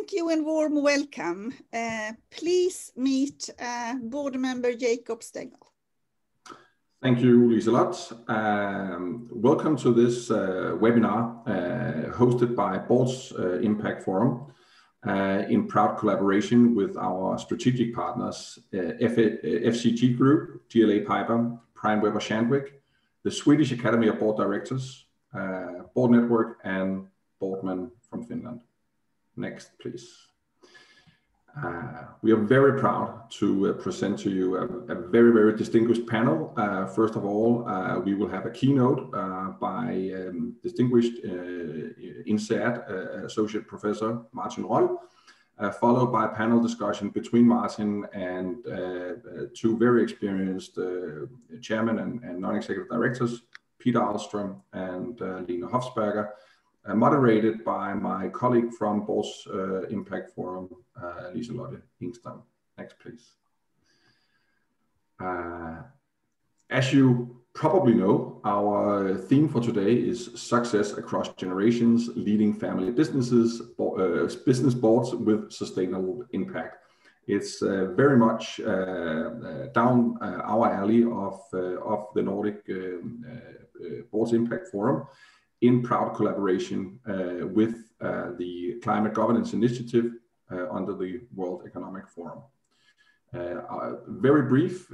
Thank you and warm welcome. Please meet board member Jakob Stengel. Thank you, Liselotte. Welcome to this webinar hosted by Boards Impact Forum in proud collaboration with our strategic partners, FCG Group, GLA Piper, Prime Weber Shandwick, the Swedish Academy of Board Directors, Board Network, and Boardman from Finland. Next, please. We are very proud to present to you a very, very distinguished panel. First of all, we will have a keynote by distinguished INSEAD Associate Professor Martin Roll, followed by a panel discussion between Martin and two very experienced chairman and non-executive directors, Peter Ahlström and Lena Hofsberger, moderated by my colleague from Boards Impact Forum, Liselotte Engstam. Next, please. As you probably know, our theme for today is success across generations, leading family businesses, business boards with sustainable impact. It's very much down our alley of the Nordic Boards Impact Forum, in proud collaboration with the Climate Governance Initiative under the World Economic Forum. Very brief,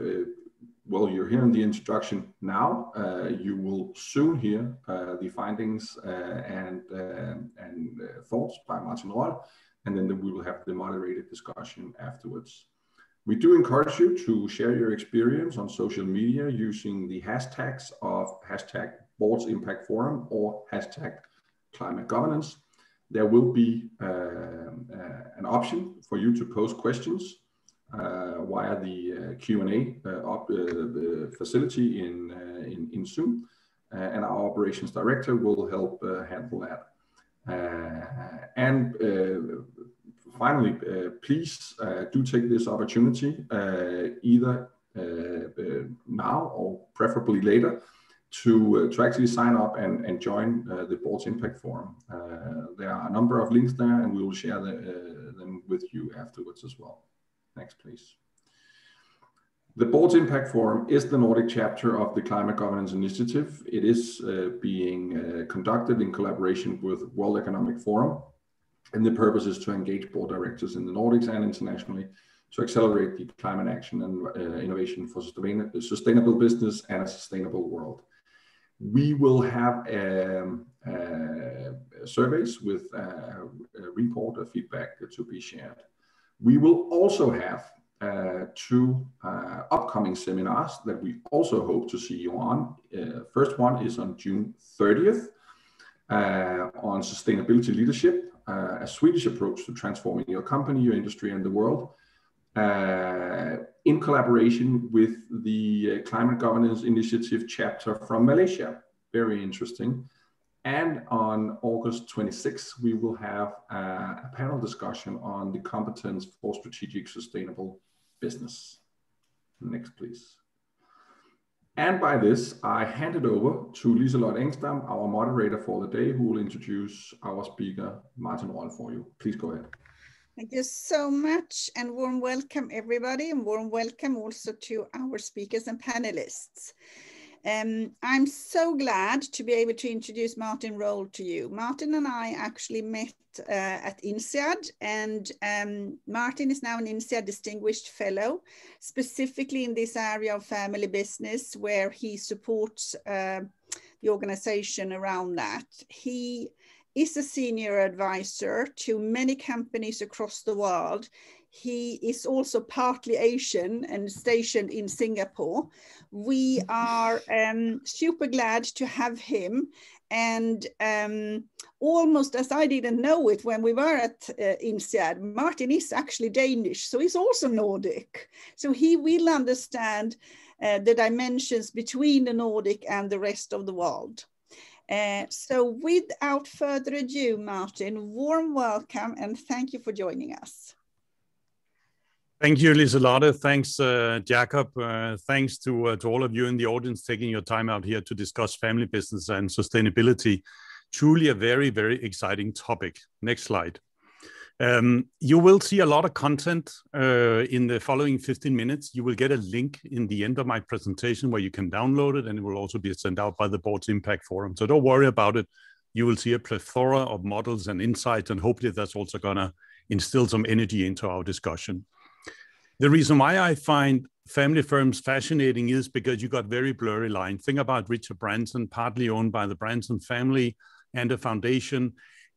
well, you're hearing the introduction now. You will soon hear the findings and thoughts by Martin Roll, and then we will have the moderated discussion afterwards. We do encourage you to share your experience on social media using the hashtags of hashtag Boards Impact Forum or hashtag Climate Governance. There will be an option for you to post questions via the Q&A facility in Zoom, and our operations director will help handle that. Finally, please do take this opportunity, either now or preferably later, to actually sign up and join the Boards Impact Forum. There are a number of links there, and we will share them with you afterwards as well. Next, please. The Boards Impact Forum is the Nordic chapter of the Climate Governance Initiative. It is being conducted in collaboration with World Economic Forum, and the purpose is to engage board directors in the Nordics and internationally to accelerate the climate action and innovation for sustainable business and a sustainable world. We will have surveys with report feedback to be shared. We will also have two upcoming seminars that we also hope to see you on. First one is on June 30th on sustainability leadership, a Swedish approach to transforming your company, your industry, and the world, in collaboration with the Climate Governance Initiative chapter from Malaysia. Very interesting. And on August 26th, we will have a panel discussion on the competence for strategic sustainable business. Next, please. And by this, I hand it over to Liselotte Engstam, our moderator for the day, who will introduce our speaker, Martin Roll, for you. Please go ahead. Thank you so much, and warm welcome everybody, and warm welcome also to our speakers and panelists. I'm so glad to be able to introduce Martin Roll to you. Martin and I actually met at INSEAD, and Martin is now an INSEAD Distinguished Fellow, specifically in this area of family business, where he supports the organization around that. He is a senior advisor to many companies across the world. He is also partly Asian and stationed in Singapore. We are super glad to have him. And almost as I didn't know it when we were at INSEAD, Martin is actually Danish, so he's also Nordic. So he will understand the dimensions between the Nordic and the rest of the world. So without further ado, Martin, warm welcome and thank you for joining us. Thank you, Liselotte. Thanks, Jakob. Thanks to all of you in the audience taking your time out here to discuss family business and sustainability. Truly a very, very exciting topic. Next slide. You will see a lot of content in the following 15 minutes. You will get a link in the end of my presentation where you can download it, and it will also be sent out by the board's impact forum. So don't worry about it. You will see a plethora of models and insights, and hopefully that's also going to instill some energy into our discussion. The reason why I find family firms fascinating is because you got very blurry lines. Think about Richard Branson, partly owned by the Branson family and a foundation.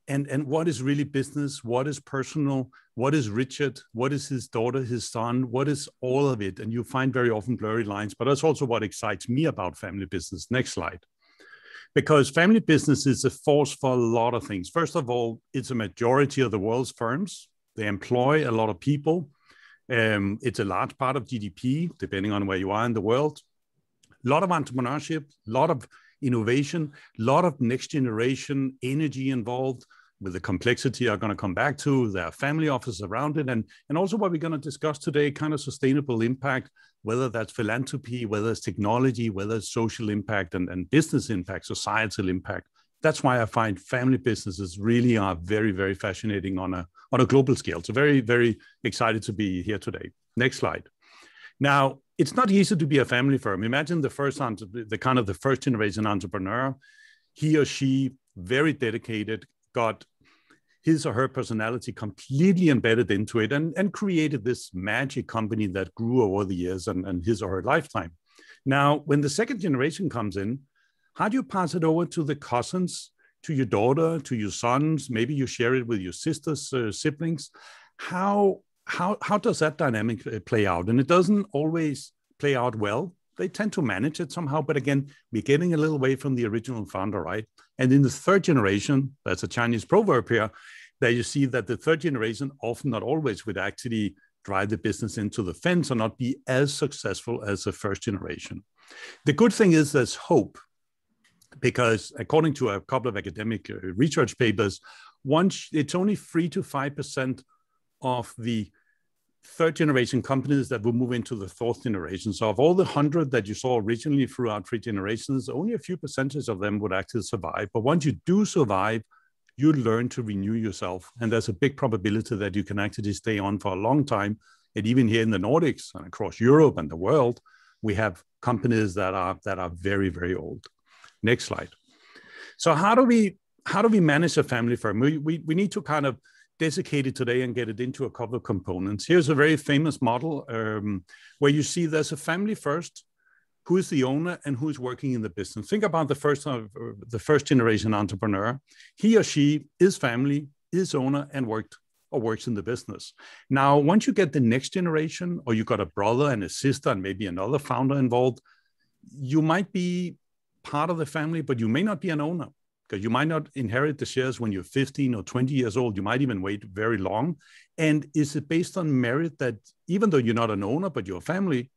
And what is really business? What is personal? What is Richard? What is his daughter, his son? What is all of it? And you find very often blurry lines, but that's also what excites me about family business. Next slide. Because family business is a force for a lot of things. First of all, it's a majority of the world's firms. They employ a lot of people. It's a large part of GDP, depending on where you are in the world. A lot of entrepreneurship, a lot of innovation, a lot of next generation energy involved with the complexity I'm going to come back to. There are family offices around it. And also what we're going to discuss today, kind of sustainable impact, whether that's philanthropy, whether it's technology, whether it's social impact and business impact, societal impact. That's why I find family businesses really are very, very fascinating on a global scale. So very, very excited to be here today. Next slide. Now, it's not easy to be a family firm. Imagine the first generation entrepreneur. He or she, very dedicated, got his or her personality completely embedded into it and created this magic company that grew over the years and his or her lifetime. Now, when the second generation comes in, how do you pass it over to the cousins, to your daughter, to your sons? Maybe you share it with your sisters, siblings. How does that dynamic play out? And it doesn't always play out well. They tend to manage it somehow. But again, we're getting a little away from the original founder, right? And in the third generation, that's a Chinese proverb here, that you see that the third generation, often not always, would actually drive the business into the fence or not be as successful as the first generation. The good thing is there's hope, because according to a couple of academic research papers, it's only 3 to 5% of the third generation companies that will move into the fourth generation. So of all the 100 that you saw originally throughout 3 generations, only a few percentage of them would actually survive. But once you do survive, you learn to renew yourself. And there's a big probability that you can actually stay on for a long time. And even here in the Nordics and across Europe and the world, we have companies that are very, very old. Next slide. So how do we manage a family firm? We need to kind of desiccate it today and get it into a couple of components. Here's a very famous model where you see there's a family first, who is the owner and who is working in the business. Think about the first generation entrepreneur. He or she is family, is owner, and works in the business. Now, once you get the next generation, or you got a brother and a sister and maybe another founder involved, you might be part of the family, but you may not be an owner, because you might not inherit the shares when you're 15 or 20 years old. You might even wait very long. And is it based on merit that even though you're not an owner, but you're a family,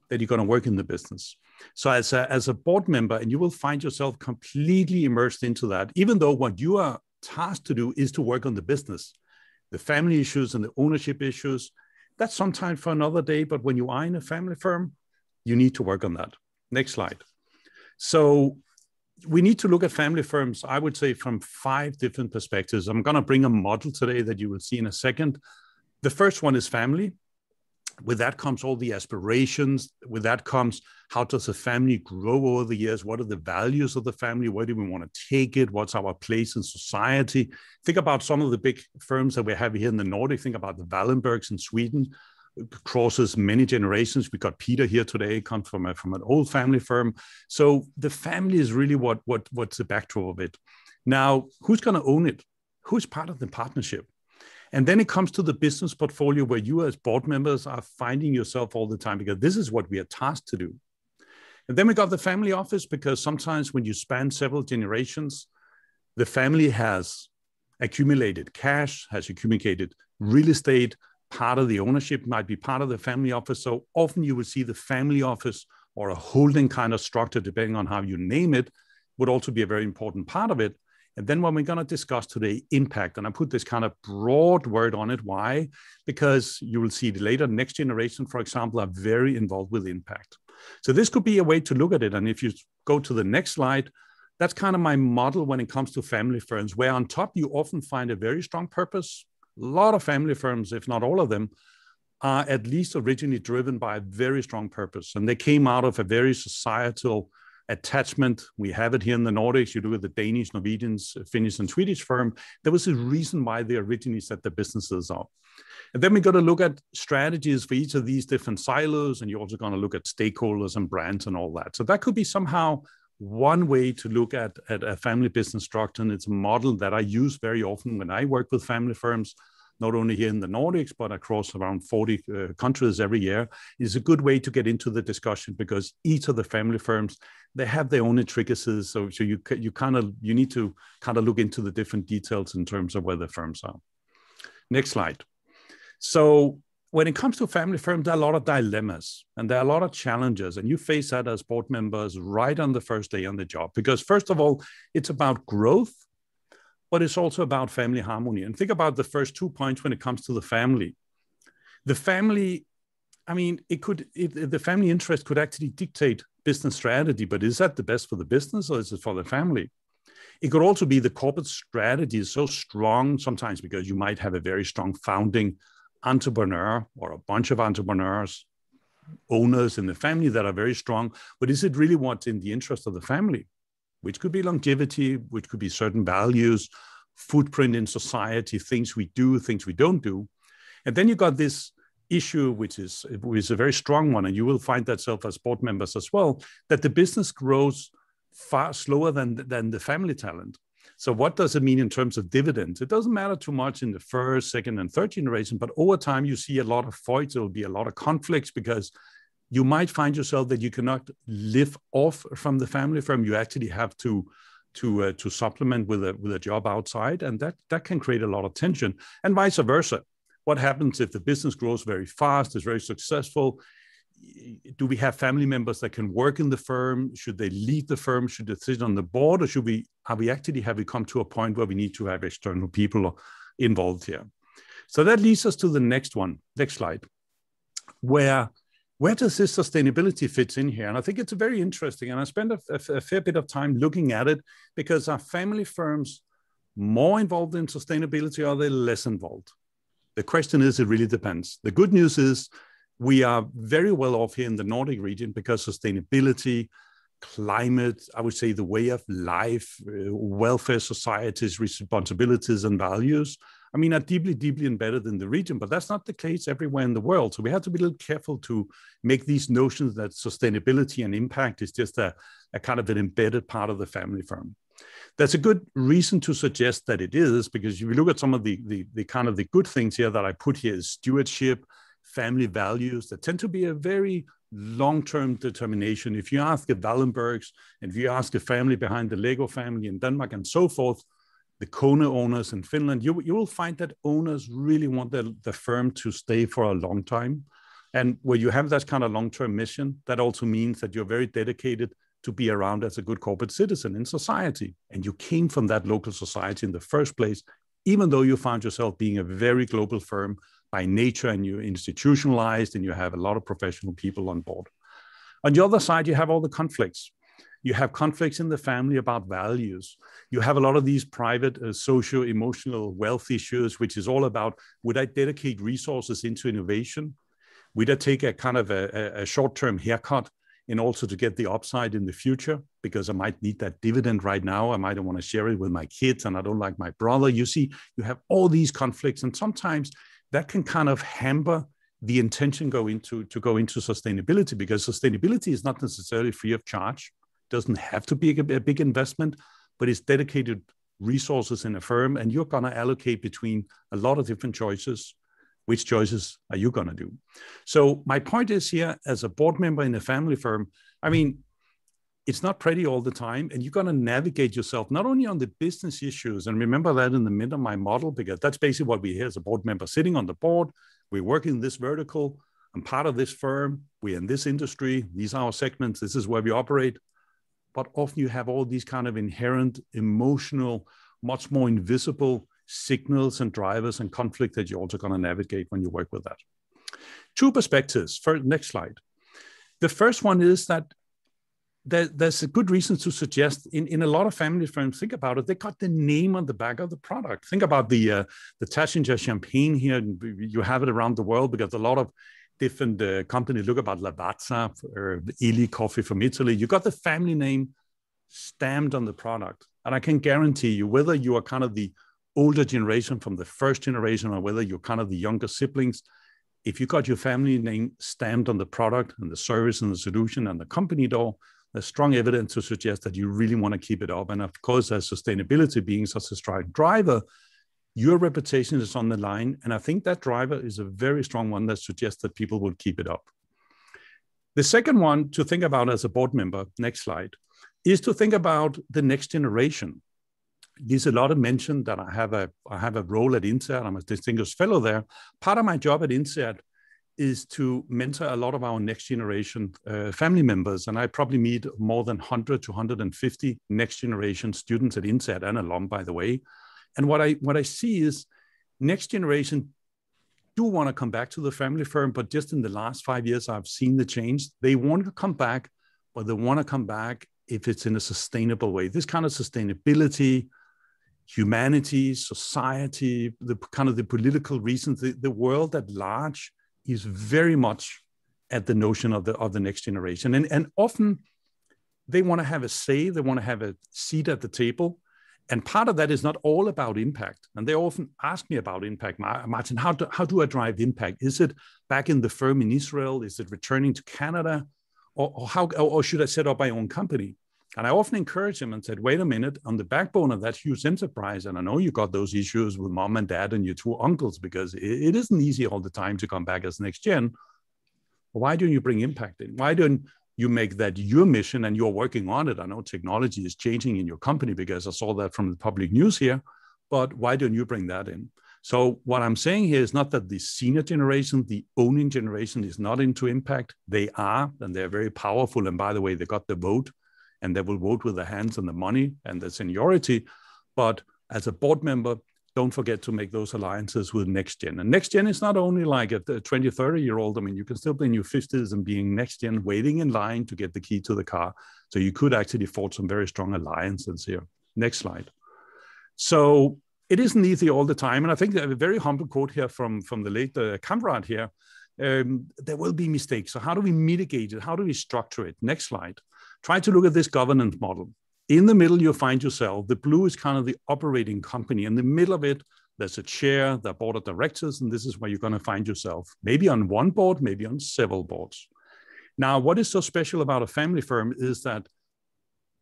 that you're going to work in the business? So as a board member, and you will find yourself completely immersed into that, even though what you are tasked to do is to work on the business, the family issues and the ownership issues, that's sometime for another day. But when you are in a family firm, you need to work on that. Next slide. So we need to look at family firms, I would say, from 5 different perspectives. I'm going to bring a model today that you will see in a second. The first one is family. With that comes all the aspirations. With that comes, how does the family grow over the years? What are the values of the family? Where do we want to take it? What's our place in society? Think about some of the big firms that we have here in the Nordic. Think about the Wallenbergs in Sweden. It crosses many generations. We got Peter here today, comes from an old family firm. So the family is really what's the backdrop of it. Now, who's going to own it? Who's part of the partnership? And then it comes to the business portfolio, where you as board members are finding yourself all the time, because this is what we are tasked to do. And then we got the family office, because sometimes when you span several generations, the family has accumulated cash, has accumulated real estate. Part of the ownership might be part of the family office. So often you will see the family office, or a holding kind of structure, depending on how you name it, would also be a very important part of it. And then when we're going to discuss today, impact, and I put this kind of broad word on it. Why? Because you will see later, next generation, for example, are very involved with impact. So this could be a way to look at it. And if you go to the next slide, that's kind of my model when it comes to family firms, where on top you often find a very strong purpose, A lot of family firms, if not all of them, are at least originally driven by a very strong purpose. And they came out of a very societal attachment. We have it here in the Nordics. You look at the Danish, Norwegians, Finnish, and Swedish firm. There was a reason why they originally set their businesses up. And then we got to look at strategies for each of these different silos. And you're also going to look at stakeholders and brands and all that. So that could be somehow one way to look at a family business structure. And it's a model that I use very often when I work with family firms, not only here in the Nordics, but across around 40 countries every year. Is a good way to get into the discussion, because each of the family firms, they have their own intricacies. So you need to kind of look into the different details in terms of where the firms are. Next slide. So when it comes to family firms, there are a lot of dilemmas and there are a lot of challenges, and you face that as board members right on the first day on the job, because first of all, it's about growth, but it's also about family harmony. And think about the first 2 points when it comes to the family. The family, I mean, the family interest could actually dictate business strategy, but is that the best for the business or is it for the family? It could also be the corporate strategy is so strong sometimes because you might have a very strong founding entrepreneur or a bunch of entrepreneurs, owners in the family that are very strong, but is it really what's in the interest of the family? Which could be longevity, which could be certain values, footprint in society, things we do, things we don't do. And then you got this issue, which is a very strong one, and you will find that self as board members as well, that the business grows far slower than the family talent. So what does it mean in terms of dividends? It doesn't matter too much in the first, second, and third generation, but over time you see a lot of fights. There will be a lot of conflicts because you might find yourself that you cannot live off from the family firm. You actually have to supplement with a job outside, and that can create a lot of tension, and vice versa. What happens if the business grows very fast, is very successful? Do we have family members that can work in the firm? Should they lead the firm? Should they sit on the board? Or have we come to a point where we need to have external people involved here? So that leads us to the next one. Next slide. Where does this sustainability fit in here? And I think it's very interesting. And I spent a fair bit of time looking at it, because are family firms more involved in sustainability or are they less involved? The question is, it really depends. The good news is we are very well off here in the Nordic region because sustainability, climate, I would say the way of life, welfare societies, responsibilities and values, I mean, are deeply, deeply embedded in the region, but that's not the case everywhere in the world. So we have to be a little careful to make these notions that sustainability and impact is just a kind of an embedded part of the family firm. That's a good reason to suggest that it is, because if you look at some of the kind of the good things here that I put here is stewardship, family values that tend to be a very long-term determination. If you ask the Wallenbergs, and if you ask the family behind the Lego family in Denmark and so forth, the Kone owners in Finland, you will find that owners really want the firm to stay for a long time. And where you have that kind of long-term mission, that also means that you're very dedicated to be around as a good corporate citizen in society. And you came from that local society in the first place, even though you found yourself being a very global firm by nature, and you're institutionalized and you have a lot of professional people on board. On the other side, you have all the conflicts. You have conflicts in the family about values. You have a lot of these private socio-emotional wealth issues, which is all about, would I dedicate resources into innovation? Would I take a kind of a short-term haircut in also to get the upside in the future? Because I might need that dividend right now. I might want to share it with my kids and I don't like my brother. You see, you have all these conflicts, and sometimes that can kind of hamper the intention to go into sustainability, because sustainability is not necessarily free of charge. It doesn't have to be a big investment, but it's dedicated resources in a firm, and you're going to allocate between a lot of different choices. Which choices are you going to do? So my point is here, as a board member in a family firm, I mean, it's not pretty all the time, and you're going to navigate yourself not only on the business issues, and remember that in the middle of my model, because that's basically what we hear as a board member sitting on the board. We're working in this vertical. I'm part of this firm. We're in this industry. These are our segments. This is where we operate. But often you have all these kind of inherent, emotional, much more invisible signals and drivers and conflict that you're also going to navigate when you work with that. Two perspectives. Next slide. The first one is that there's a good reason to suggest in a lot of family firms, think about it, they got the name on the back of the product. Think about the Taschencher champagne here. You have it around the world because a lot of different companies look about Lavazza or Ili coffee from Italy. You got the family name stamped on the product. And I can guarantee you, whether you are kind of the older generation from the first generation or whether you're kind of the younger siblings, if you got your family name stamped on the product and the service and the solution and the company door, there's strong evidence to suggest that you really want to keep it up. And of course, as sustainability being such a strong driver, your reputation is on the line. And I think that driver is a very strong one that suggests that people will keep it up. The second one to think about as a board member, next slide, is to think about the next generation. Liselotte mentioned that I have a role at INSEAD. I'm a distinguished fellow there. Part of my job at INSEAD is to mentor a lot of our next generation family members. And I probably meet more than 100 to 150 next generation students at INSEAD and alum, by the way. And what I see is next generation do want to come back to the family firm, but just in the last 5 years, I've seen the change. They want to come back, but they want to come back if it's in a sustainable way. This kind of sustainability, humanity, society, the kind of the political reasons, the world at large is very much at the notion of the next generation. And often they want to have a say, they want to have a seat at the table. And part of that is not all about impact. And they often ask me about impact. Martin, how do I drive impact? Is it back in the firm in Israel? Is it returning to Canada? Or should I set up my own company? And I often encourage them and said, wait a minute, on the backbone of that huge enterprise, and I know you got those issues with mom and dad and your two uncles, because it isn't easy all the time to come back as next gen. Why don't you bring impact in? Why don't you make that your mission and you're working on it? I know technology is changing in your company because I saw that from the public news here, but why don't you bring that in? So what I'm saying here is not that the senior generation, the owning generation is not into impact. They are, and they're very powerful. And by the way, they got the vote. And they will vote with their hands and the money and the seniority. But as a board member, don't forget to make those alliances with next gen. And next gen is not only like a 20, 30-year-old. I mean, you can still be in your 50s and being next gen, waiting in line to get the key to the car. So you could actually forge some very strong alliances here. Next slide. So it isn't easy all the time. And I think a very humble quote here from the late Kamrat here. There will be mistakes. So how do we mitigate it? How do we structure it? Next slide. Try to look at this governance model. In the middle, you'll find yourself. The blue is kind of the operating company. In the middle of it, there's a chair, the board of directors, and this is where you're going to find yourself. Maybe on one board, maybe on several boards. Now, what is so special about a family firm is that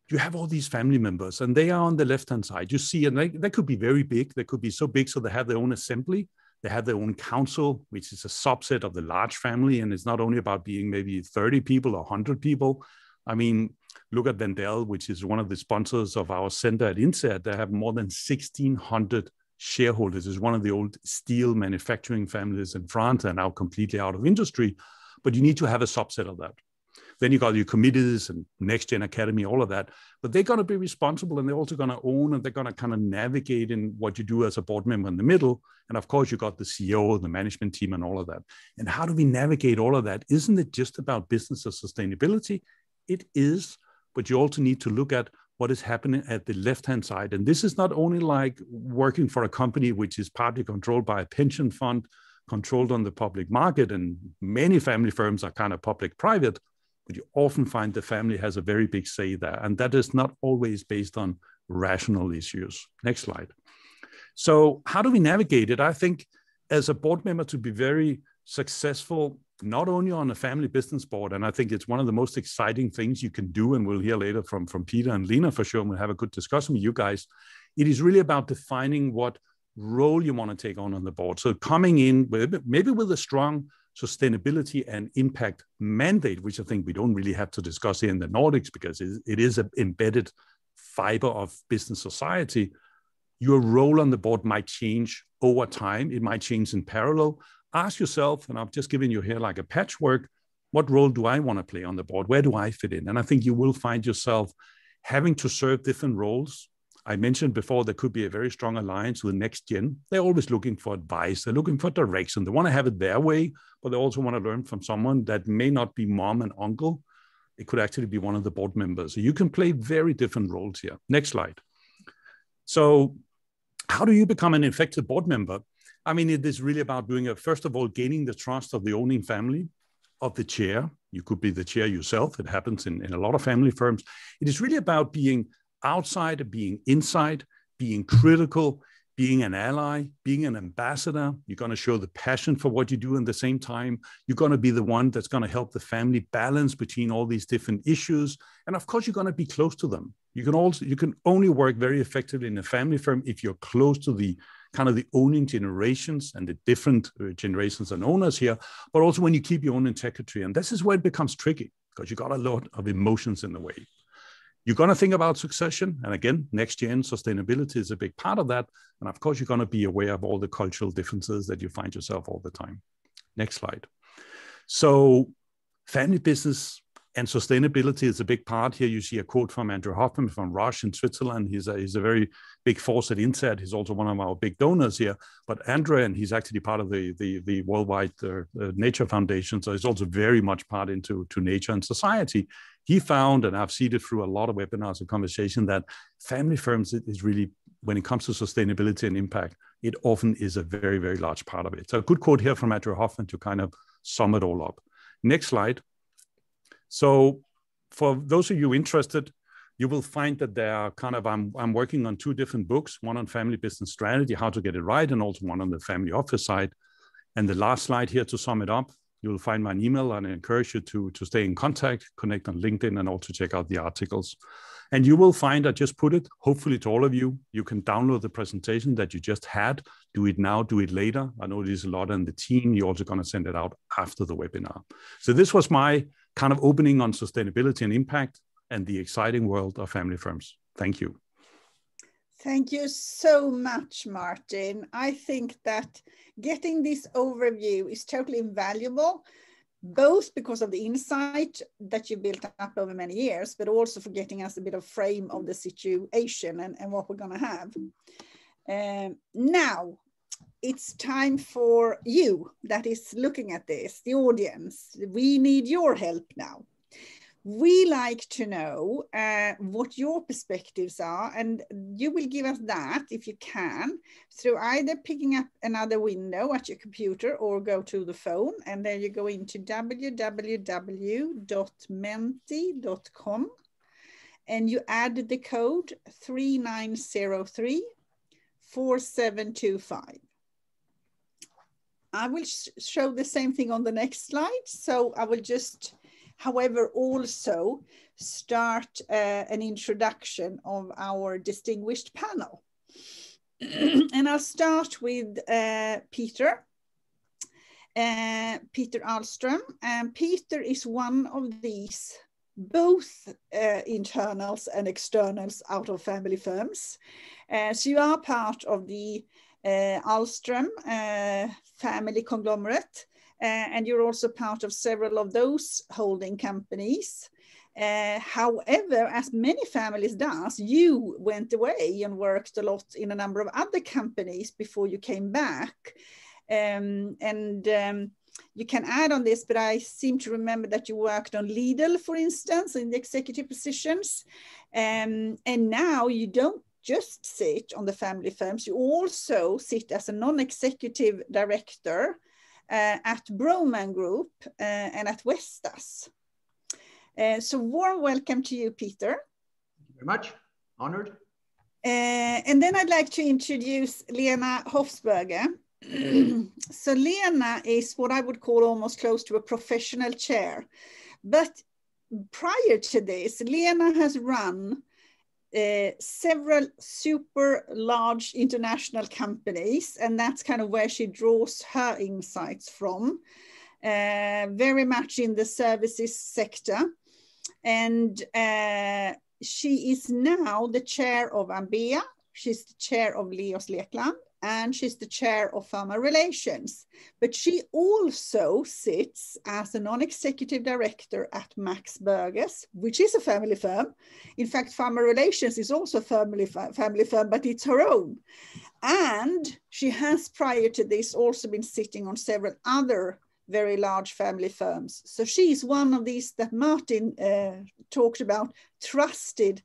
you have all these family members, and they are on the left-hand side. You see, and they could be very big. They could be so big so they have their own assembly. They have their own council, which is a subset of the large family, and it's not only about being maybe 30 people or 100 people. I mean, look at Wendel, which is one of the sponsors of our center at INSEAD. They have more than 1,600 shareholders. It's one of the old steel manufacturing families in France. They're now completely out of industry, but you need to have a subset of that. Then you got your committees and Next Gen Academy, all of that. But they're going to be responsible, and they're also going to own, and they're going to kind of navigate in what you do as a board member in the middle. And of course, you got the CEO, the management team, and all of that. And how do we navigate all of that? Isn't it just about business or sustainability? It is, but you also need to look at what is happening at the left-hand side. And this is not only like working for a company which is partly controlled by a pension fund, controlled on the public market, and many family firms are kind of public-private, but you often find the family has a very big say there. And that is not always based on rational issues. Next slide. So how do we navigate it? I think as a board member, to be very successful, not only on a family business board, and I think it's one of the most exciting things you can do, and we'll hear later from Peter and Lena for sure, and we'll have a good discussion with you guys. It is really about defining what role you want to take on the board. So coming in with, maybe with a strong sustainability and impact mandate, which I think we don't really have to discuss here in the Nordics because it is an embedded fiber of business society. Your role on the board might change over time. It might change in parallel. Ask yourself, and I've just given you here like a patchwork, what role do I want to play on the board? Where do I fit in? And I think you will find yourself having to serve different roles. I mentioned before, there could be a very strong alliance with Next Gen. They're always looking for advice. They're looking for direction. They want to have it their way, but they also want to learn from someone that may not be mom and uncle, It could actually be one of the board members. So you can play very different roles here. Next slide. So how do you become an effective board member? I mean, it is really about doing first of all, gaining the trust of the owning family, of the chair. You could be the chair yourself. It happens in a lot of family firms. It is really about being outside, being inside, being critical, being an ally, being an ambassador. You're going to show the passion for what you do at the same time. You're going to be the one that's going to help the family balance between all these different issues. And of course, you're going to be close to them. You can only work very effectively in a family firm if you're close to the kind of the owning generations and the different generations and owners here, but also when you keep your own integrity. And this is where it becomes tricky because you got a lot of emotions in the way. You're going to think about succession. And again, next gen sustainability is a big part of that. And of course, you're going to be aware of all the cultural differences that you find yourself all the time. Next slide. So family business and sustainability is a big part. Here you see a quote from Andrew Hoffman from Roche in Switzerland. He's a very big force at INSEAD. He's also one of our big donors here. But Andrew, and he's actually part of the Worldwide Nature Foundation, so he's also very much part into nature and society. He found, and I've seen it through a lot of webinars and conversation, that family firms is really, when it comes to sustainability and impact, it often is a very, very large part of it. So a good quote here from Andrew Hoffman to kind of sum it all up. Next slide. So for those of you interested, you will find that there are kind of, I'm working on 2 different books, one on family business strategy, how to get it right, and also one on the family office side. And the last slide here to sum it up, you will find my email, and I encourage you to stay in contact, connect on LinkedIn, and also check out the articles. And you will find, I just put it, hopefully to all of you, you can download the presentation that you just had, do it now, do it later. I know Liselotte and the team, you're also gonna send it out after the webinar. So this was my kind of opening on sustainability and impact and the exciting world of family firms. Thank you. Thank you so much, Martin. I think that getting this overview is totally invaluable, both because of the insight that you built up over many years, but also for getting us a bit of frame of the situation and what we're going to have. Now, it's time for you that is looking at this, the audience. We need your help now. We like to know what your perspectives are, and you will give us that, if you can, through either picking up another window at your computer or go to the phone, and then you go into www.menti.com and you add the code 3903-4725. I will show the same thing on the next slide, so I will just, however, also start an introduction of our distinguished panel. And I'll start with Peter Ahlström. And Peter is one of these, both internals and externals out of family firms. So you are part of the Ahlström family conglomerate. And you're also part of several of those holding companies. However, as many families does, you went away and worked a lot in a number of other companies before you came back. You can add on this, but I seem to remember that you worked on Lidl, for instance, in the executive positions. And now you don't just sit on the family firms, you also sit as a non-executive director at Broman Group and at Vestas. So warm welcome to you, Peter. Thank you very much, honored. And then I'd like to introduce Lena Hofsberger. So Lena is what I would call almost close to a professional chair. But prior to this, Lena has run several super large international companies, and that's kind of where she draws her insights from, very much in the services sector. And she is now the chair of Ambea, she's the chair of Leos Lekland, and she's the chair of Pharma Relations. But she also sits as a non-executive director at Max Burgers, which is a family firm. In fact, Pharma Relations is also a family firm, but it's her own. And she has, prior to this, also been sitting on several other very large family firms. So she's one of these that Martin talked about, trusted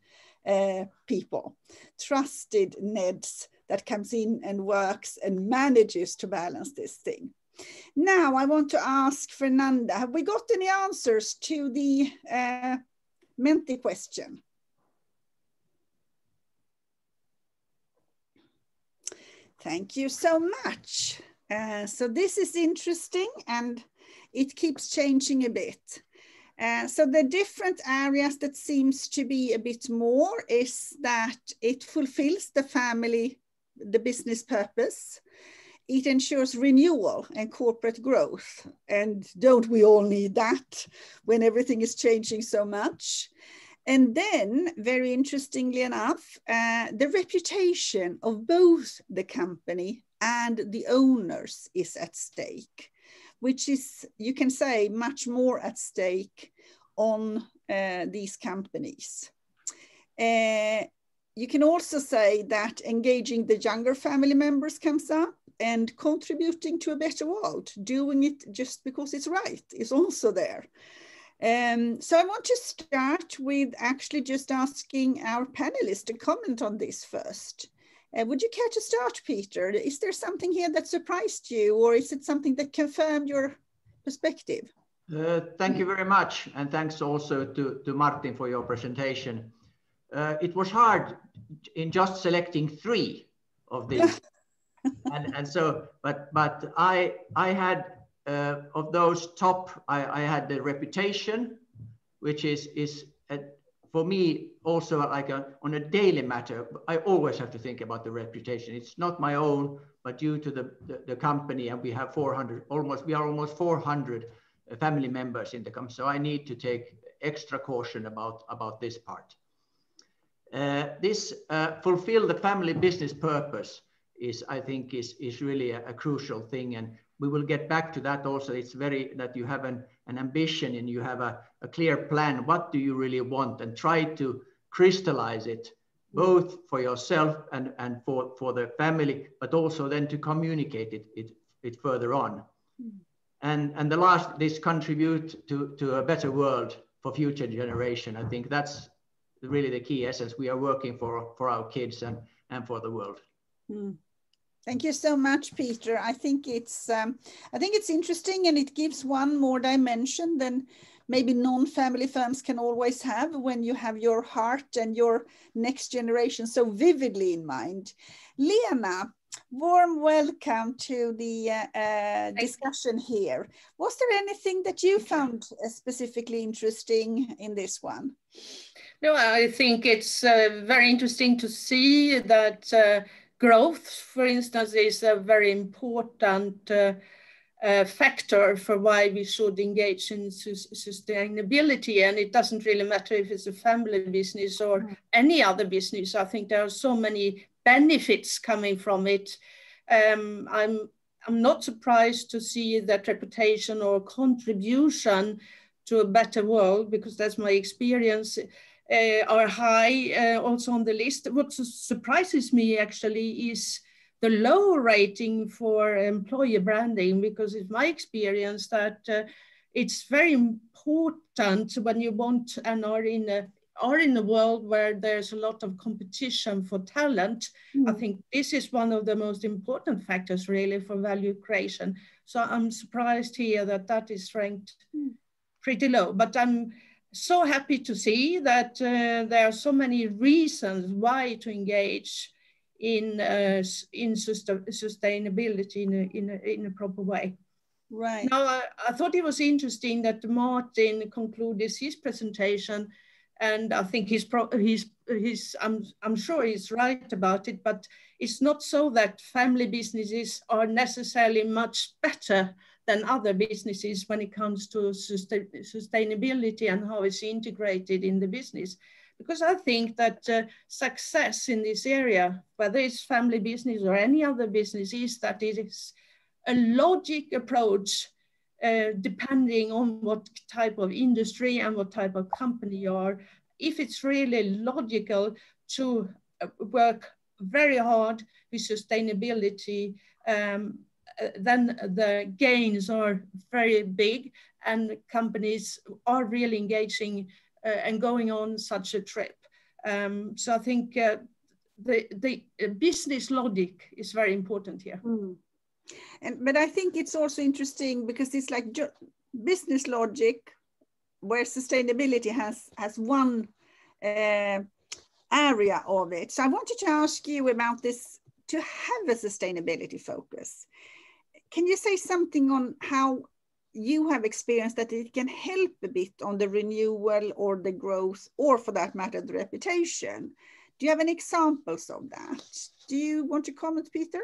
people, trusted Neds that comes in and works and manages to balance this thing. Now I want to ask Fernanda, have we got any answers to the Menti question? Thank you so much. So this is interesting and it keeps changing a bit. So the different areas that seems to be a bit more is that it fulfills the business purpose. It ensures renewal and corporate growth. And don't we all need that when everything is changing so much? And then, very interestingly enough, the reputation of both the company and the owners is at stake, which is, you can say, much more at stake on these companies. You can also say that engaging the younger family members comes up, and contributing to a better world, doing it just because it's right, is also there. So I want to start with actually just asking our panelists to comment on this first. Would you care to start, Peter? Is there something here that surprised you, or is it something that confirmed your perspective? Thank you very much. And thanks also to Martin for your presentation. It was hard in just selecting 3 of these. and so, but I had, of those top, I had the reputation, which is for me also like on a daily matter. I always have to think about the reputation. It's not my own, but due to the company, and we have 400, we are almost 400 family members in the company. So I need to take extra caution about this part. This fulfill the family business purpose I think is really a crucial thing, and we will get back to that also. It's very that you have an ambition and you have a clear plan. What do you really want, and try to crystallize it both for yourself and for the family, but also then to communicate it further on. And the last, this contribute to a better world for future generation. I think that's really the key essence. We are working for our kids and for the world. Thank you so much, Peter. I think it's interesting, and it gives one more dimension than maybe non-family firms can always have when you have your heart and your next generation so vividly in mind. Lena, warm welcome to the discussion here. Was there anything that you found specifically interesting in this one? No, I think it's very interesting to see that growth, for instance, is a very important factor for why we should engage in sustainability. And it doesn't really matter if it's a family business or any other business. I think there are so many benefits coming from it. I'm not surprised to see that reputation or contribution to a better world, because that's my experience, are high also on the list. What surprises me actually is the low rating for employer branding, because it's my experience that it's very important when you want and are in a world where there's a lot of competition for talent. I think this is one of the most important factors really for value creation. So I'm surprised here that is ranked pretty low, but I'm so happy to see that there are so many reasons why to engage in sustainability in a proper way. Right. Now, I thought it was interesting that Martin concluded his presentation, and I think I'm sure he's right about it, but it's not so that family businesses are necessarily much better than other businesses when it comes to sustainability and how it's integrated in the business. Because I think that success in this area, whether it's family business or any other business, is that it is a logic approach depending on what type of industry and what type of company you are. If it's really logical to work very hard with sustainability, then the gains are very big, and companies are really engaging and going on such a trip. So I think the business logic is very important here. But I think it's also interesting because it's like business logic where sustainability has one area of it. So I wanted to ask you about this, to have a sustainability focus. Can you say something on how you have experienced that it can help a bit on the renewal or the growth, or for that matter, the reputation? Do you have any examples of that? Do you want to comment, Peter?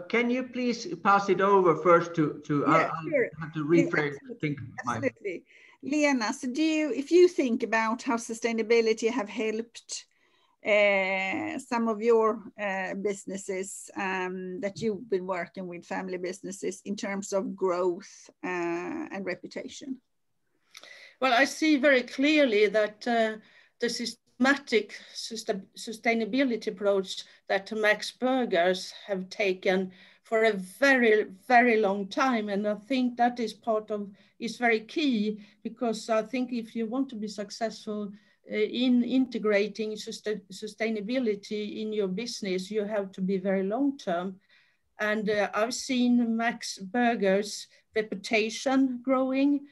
Can you please pass it over first to Yeah, sure. I have to rephrase. Absolutely. Lena, so if you think about how sustainability have helped some of your businesses that you've been working with, family businesses, in terms of growth and reputation? Well, I see very clearly that the systematic sustainability approach that Max Burgers have taken for a very, very long time. And I think that is very key, because I think if you want to be successful in integrating sustainability in your business, you have to be very long-term. And I've seen Max Burgers' reputation growing.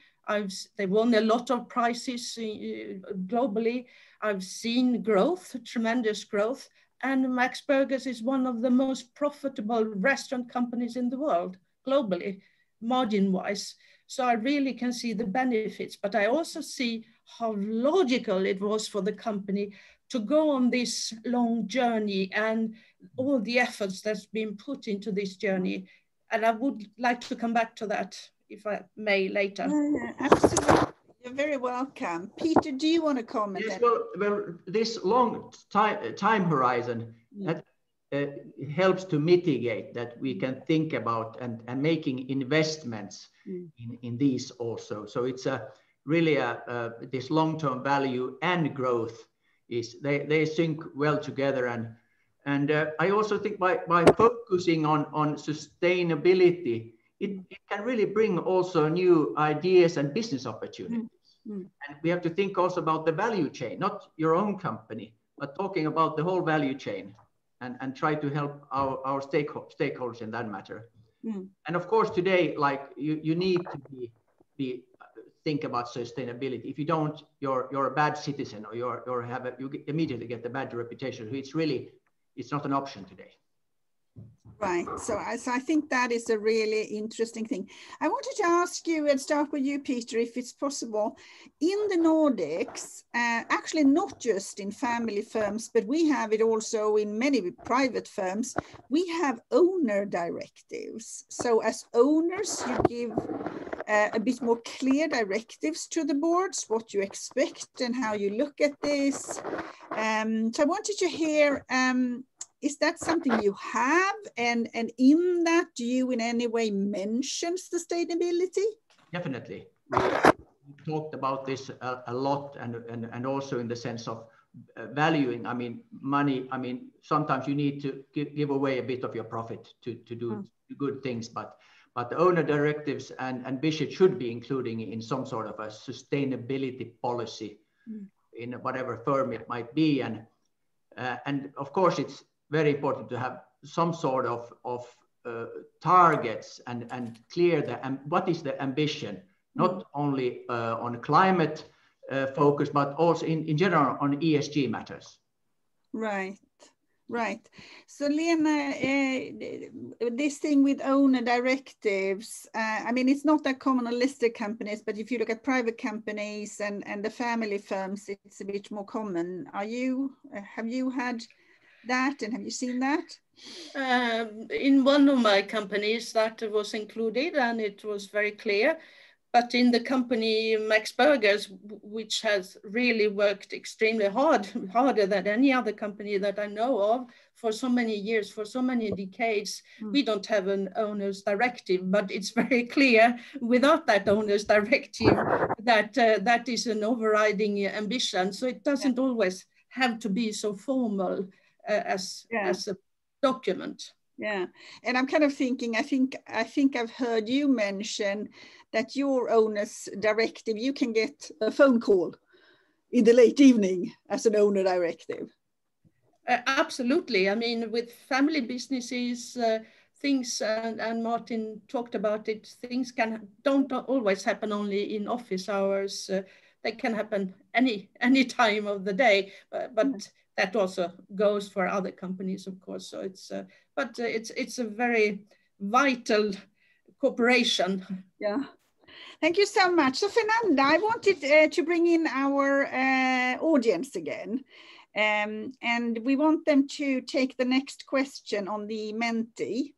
They won a lot of prizes globally. I've seen growth, tremendous growth. And Max Burgers is one of the most profitable restaurant companies in the world, globally, margin-wise. So I really can see the benefits, but I also see how logical it was for the company to go on this long journey and all the efforts that's been put into this journey. And I would like to come back to that, if I may, later. Yeah, absolutely. You're very welcome. Peter, do you want to comment? Yes, well, this long time horizon that helps to mitigate that we can think about and making investments in these also. So it's really this long-term value and growth they sync well together. And I also think by focusing on sustainability, it can really bring also new ideas and business opportunities. And we have to think also about the value chain, not your own company, but talking about the whole value chain and try to help our stakeholders in that matter. And of course, today, like you need to be think about sustainability. If you don't, you're a bad citizen, or you immediately get the bad reputation. So it's not an option today. Right. So I think that is a really interesting thing. I wanted to ask you, and start with you, Peter, if it's possible. In the Nordics, actually not just in family firms, but we have it also in many private firms, we have owner directives. So as owners, you give a bit more clear directives to the boards, what you expect and how you look at this. So I wanted to hear, is that something you have? And in that, do you in any way mention sustainability? Definitely. We talked about this a lot, and also in the sense of valuing, I mean, money. I mean, sometimes you need to give away a bit of your profit to do good things, but the owner directives and ambition should be including in some sort of a sustainability policy in whatever firm it might be. And of course, it's very important to have some sort of targets and clear what is the ambition, not only on climate focus, but also in general on ESG matters. Right. Right. So Lena, this thing with owner directives, I mean, it's not that common on listed companies, but if you look at private companies and the family firms, it's a bit more common. Have you had that, and have you seen that? In one of my companies that was included, and it was very clear. But in the company Max Burgers, which has really worked extremely harder than any other company that I know of for so many years, for so many decades, we don't have an owner's directive, but it's very clear without that owner's directive that that is an overriding ambition. So it doesn't always have to be so formal as a document. Yeah, and I'm kind of thinking, I think I've heard you mention that your owner's directive, you can get a phone call in the late evening as an owner directive. Absolutely. I mean, with family businesses, things, and Martin talked about it, things don't always happen only in office hours. They can happen any time of the day, but that also goes for other companies, of course. So it's a very vital cooperation. Yeah. Thank you so much. So Fernanda, I wanted to bring in our audience again. And we want them to take the next question on the Menti.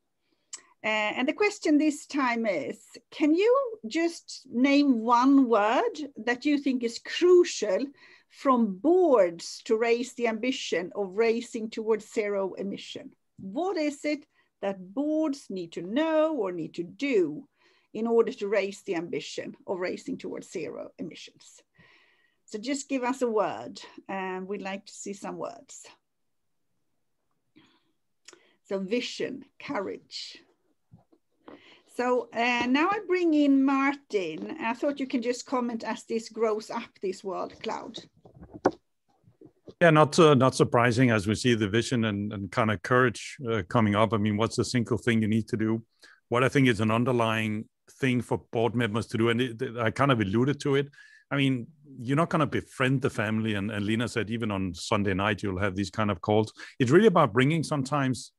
And the question this time is, can you just name one word that you think is crucial from boards to raise the ambition of racing towards zero emission? What is it that boards need to know or need to do in order to raise the ambition of racing towards zero emissions? So just give us a word, and we'd like to see some words. So vision, courage. So now I bring in Martin. I thought you can just comment as this grows up, this world cloud. Yeah, not surprising as we see the vision and kind of courage coming up. I mean, what's the single thing you need to do? What I think is an underlying thing for board members to do, and I kind of alluded to it. I mean, you're not going to befriend the family. And Lena said, even on Sunday night, you'll have these kind of calls. It's really about bringing sometimes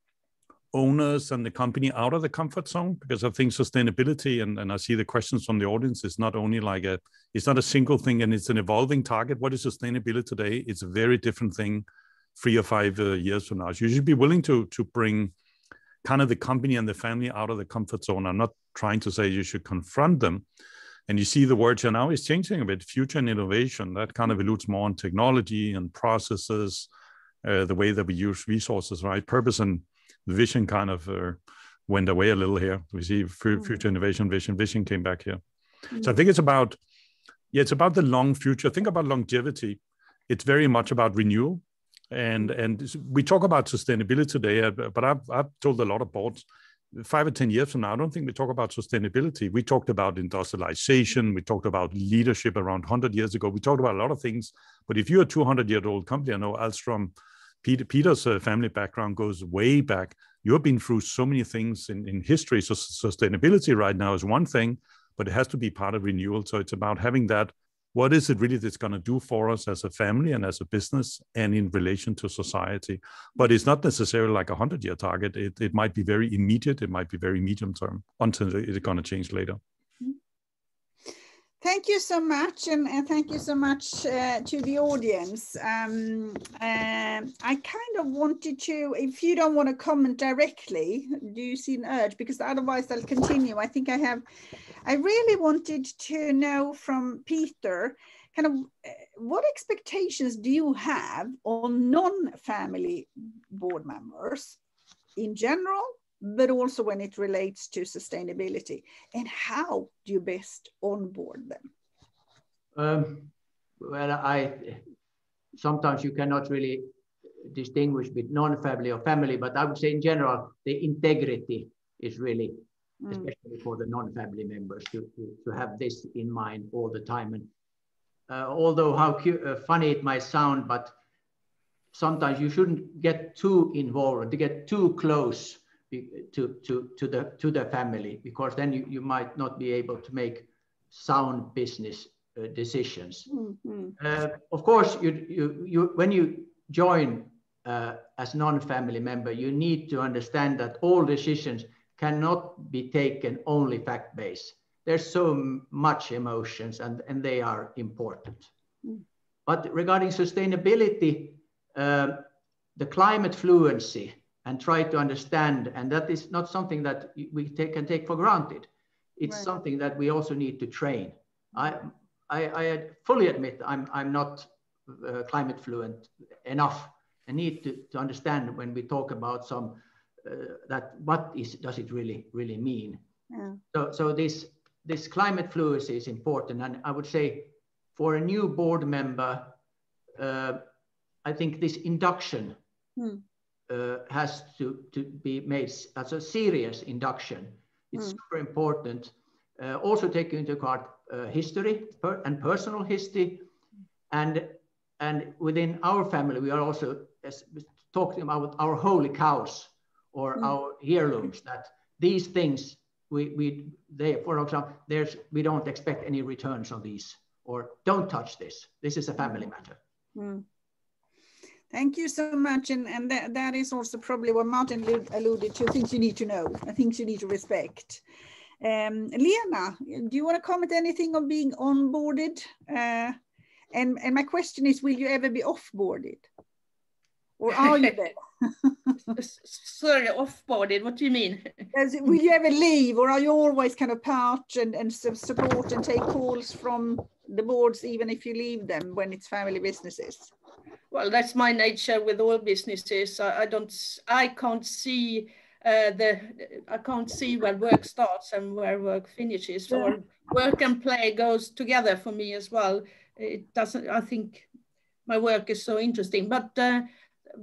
owners and the company out of the comfort zone, because I think sustainability, and I see the questions from the audience, is not only like it's not a single thing, and it's an evolving target. What is sustainability today? It's a very different thing 3 or 5 years from now. So you should be willing to bring kind of the company and the family out of the comfort zone. I'm not trying to say you should confront them. And you see the word here now is changing a bit, future and innovation. That kind of alludes more on technology and processes, the way that we use resources, right? Purpose and vision kind of went away a little here. We see future innovation, vision came back here. So I think it's about the long future. Think about longevity. It's very much about renewal. And we talk about sustainability today, but I've told a lot of boards, 5 or 10 years from now, I don't think we talk about sustainability. We talked about industrialization. We talked about leadership around 100 years ago. We talked about a lot of things. But if you're a 200-year-old company, I know Ahlström, Peter's family background goes way back. You've been through so many things in history. So sustainability right now is one thing, but it has to be part of renewal. So it's about having that. What is it really that's going to do for us as a family and as a business and in relation to society? But it's not necessarily like a 100-year target. It might be very immediate. It might be very medium term until it's going to change later. Thank you so much, and thank you so much to the audience. I kind of wanted to, if you don't want to comment directly, do you see an urge? Because otherwise I'll continue. I think I really wanted to know from Peter, kind of what expectations do you have on non-family board members in general, but also when it relates to sustainability, and how do you best onboard them? Well, sometimes you cannot really distinguish between non-family or family, but I would say in general, the integrity is really, especially for the non-family members, to have this in mind all the time. And although how funny it might sound, but sometimes you shouldn't get too involved, to get too close to the family, because then you might not be able to make sound business decisions. Of course, you when you join as non-family member, you need to understand that all decisions cannot be taken only fact-based. There's so much emotions, and they are important. But regarding sustainability, the climate fluency, and try to understand, and that is not something that we can take for granted. It's something that we also need to train. I fully admit I'm not climate fluent enough. I need to understand when we talk about some that does it really mean? So this climate fluency is important, and I would say for a new board member, I think this induction has to be made as a serious induction. It's super important. Also taking into account history and personal history, and within our family we are also talking about our holy cows or our heirlooms. That these things for example, we don't expect any returns on these, or don't touch this. This is a family matter. Thank you so much. And that is also probably what Martin alluded to, things you need to know, things you need to respect. Lena, do you want to comment anything on being onboarded? And my question is, will you ever be offboarded? Or are you there? Sorry, offboarded, what do you mean? Will you ever leave, or are you always kind of part and support and take calls from the boards even if you leave them when it's family businesses? Well, that's my nature with all businesses. I can't see where work starts and where work finishes. Yeah. Or work and play goes together for me as well. It doesn't. I think my work is so interesting, but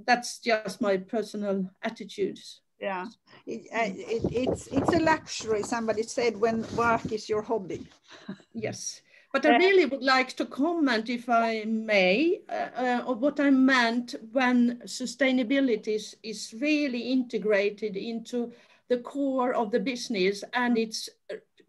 that's just my personal attitudes. Yeah, it's a luxury. Somebody said when work is your hobby. Yes. But I really would like to comment, if I may, on what I meant when sustainability is really integrated into the core of the business and it's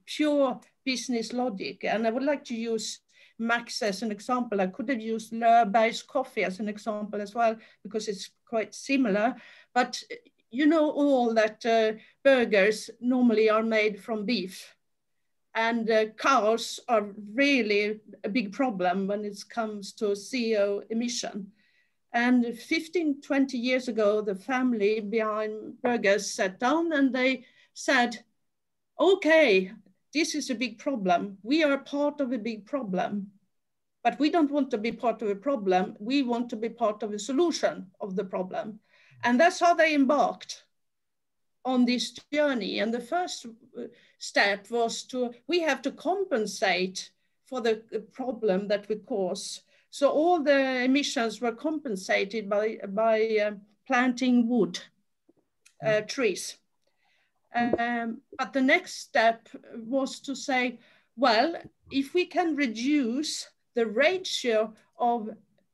pure business logic. And I would like to use Max as an example. I could have used Löfberg's coffee as an example as well, because it's quite similar. But you know all that burgers normally are made from beef. And cows are really a big problem when it comes to CO emission. And 15, 20 years ago, the family behind burgers sat down and they said, okay, this is a big problem. We are part of a big problem, but we don't want to be part of a problem. We want to be part of a solution of the problem. And that's how they embarked on this journey. And the first step was we have to compensate for the problem that we cause. So all the emissions were compensated by planting wood, trees. But the next step was to say, well, if we can reduce the ratio of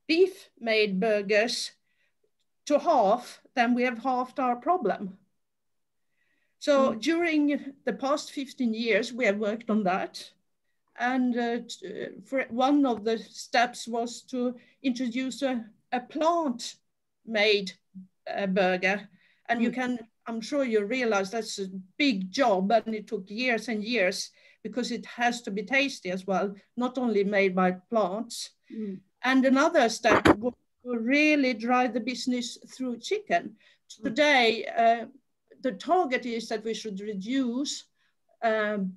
beef-made burgers to half, then we have halved our problem. So during the past 15 years, we have worked on that. And for one of the steps was to introduce a plant-made burger. And you can, I'm sure you realize that's a big job, and it took years and years because it has to be tasty as well, not only made by plants. And another step was to really drive the business through chicken. Today, the target is that we should reduce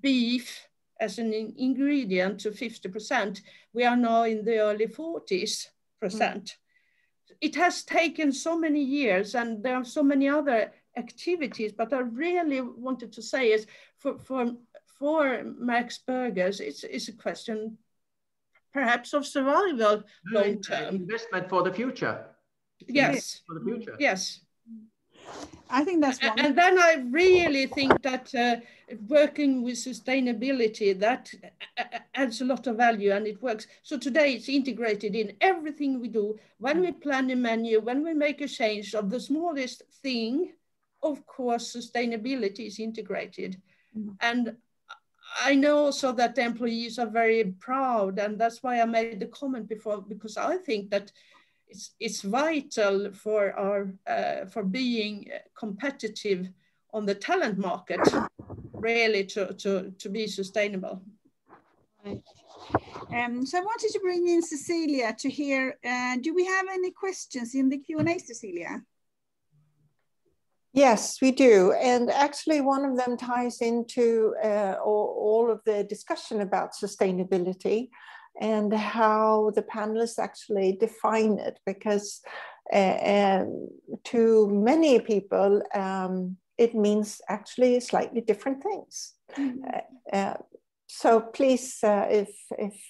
beef as an ingredient to 50%. We are now in the early 40s%. It has taken so many years, and there are so many other activities, but I really wanted to say is for Max Burgers, it's a question perhaps of survival long term. Investment for the future. Yes. For the future. Yes. I think that's one. And then I really think that working with sustainability, that adds a lot of value, and it works. So today it's integrated in everything we do. When we plan a menu, when we make a change of the smallest thing, of course, sustainability is integrated. And I know also that the employees are very proud, and that's why I made the comment before, because I think that it's vital for for being competitive on the talent market, really to be sustainable. Right. So I wanted to bring in Cecilia to hear, do we have any questions in the Q&A, Cecilia? Yes, we do. And actually one of them ties into all of the discussion about sustainability and how the panelists actually define it, because to many people, it means actually slightly different things. So please, if